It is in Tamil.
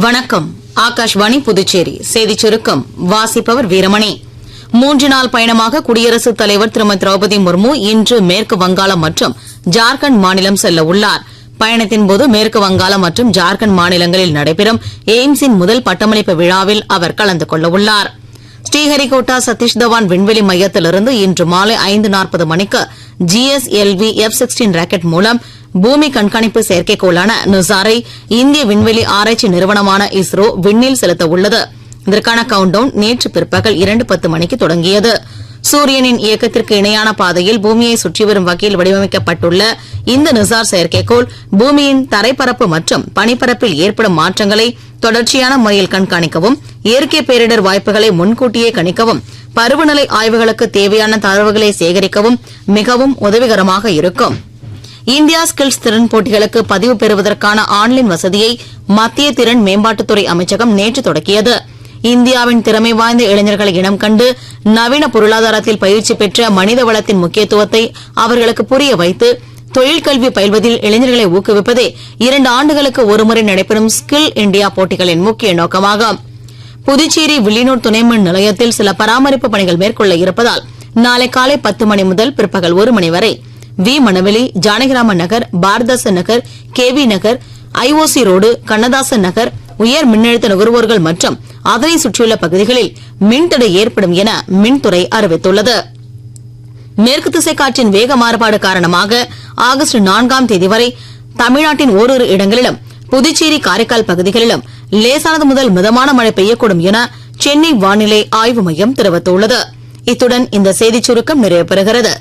வணக்கம். ஆகாஷ்வாணி புதுச்சேரி செய்திச் சுருக்கம் வாசிப்பவர் வீரமணி. 3 நாள் பயணமாக குடியரசுத் தலைவர் திருமதி திரௌபதி முர்மு இன்று மேற்கு வங்காளம் மற்றும் ஜார்க்கண்ட் மாநிலம் செல்ல உள்ளார். பயணத்தின்போது மேற்கு வங்காளம் மற்றும் ஜார்க்கண்ட் மாநிலங்களில் நடைபெறும் எய்ம்ஸின் முதல் பட்டமளிப்பு விழாவில் அவர் கலந்து கொள்ள உள்ளார். ஸ்ரீஹரிகோட்டா சதீஷ் தவான் விண்வெளி மையத்திலிருந்து இன்று மாலை 5:40 மணிக்கு GSLV F-16 ராக்கெட் மூலம் பூமி கண்காணிப்பு செயற்கைக்கோளான நிசாரை இந்திய விண்வெளி ஆராய்ச்சி நிறுவனமான இஸ்ரோ விண்ணில் செலுத்த உள்ளது. இதற்கான கவுண்டவுன் நேற்று பிற்பகல் 2:10 மணிக்கு தொடங்கியது. சூரியனின் இயக்கத்திற்கு இணையான பாதையில் பூமியை சுற்றி வரும் வகையில் வடிவமைக்கப்பட்டுள்ள இந்த நிசார் செயற்கைக்கோள் பூமியின் தரைப்பரப்பு மற்றும் பனிப்பரப்பில் ஏற்படும் மாற்றங்களை தொடர்ச்சியான முறையில் கண்காணிக்கவும், இயற்கை பேரிடர் வாய்ப்புகளை முன்கூட்டியே கணிக்கவும், பருவநிலை ஆய்வுகளுக்கு தேவையான தரவுகளை சேகரிக்கவும் மிகவும் உதவிகரமாக இருக்கும். இந்தியா ஸ்கில்ஸ் திறன் போட்டிகளுக்கு பதிவு பெறுவதற்கான ஆன்லைன் வசதியை மத்திய திறன் மேம்பாட்டுத்துறை அமைச்சகம் நேற்று தொடக்கியது. இந்தியாவின் திறமை வாய்ந்த இளைஞர்களை இனம் கண்டு நவீன பொருளாதாரத்தில் பயிற்சி பெற்ற மனித வளத்தின் முக்கியத்துவத்தை அவர்களுக்கு புரிய வைத்து தொழிற்கல்வி பயில்வதில் இளைஞர்களை ஊக்குவிப்பதே 2 ஆண்டுகளுக்கு ஒருமுறை நடைபெறும் ஸ்கில் இண்டியா போட்டிகளின் முக்கிய நோக்கமாகும். புதுச்சேரி வில்லியனூர் துணைமின் நிலையத்தில் சில பராமரிப்பு பணிகள் மேற்கொள்ள இருப்பதால் நாளை காலை 10 மணி முதல் பிற்பகல் 1 மணி வரை மணவெளி, ஜானகிராமன் நகர், பாரதாசன் நகர், KV நகர், IOC ரோடு, கண்ணதாசன் நகர் உயர் மின்னழுத்த நுகர்வோர்கள் மற்றும் அதனை சுற்றியுள்ள பகுதிகளில் மின்தடை ஏற்படும் என மின்துறை அறிவித்துள்ளது. மேற்கு திசை காற்றின் வேக மாறுபாடு காரணமாக ஆகஸ்ட் 4ஆம் தேதி வரை தமிழ்நாட்டின் ஓரிரு இடங்களிலும் புதுச்சேரி, காரைக்கால் பகுதிகளிலும் லேசானது முதல் மிதமான மழை பெய்யக்கூடும் என சென்னை வானிலை ஆய்வு மையம் தெரிவித்துள்ளது. இத்துடன் இந்த செய்திச் சுருக்கம் நிறைவு பெறுகிறது.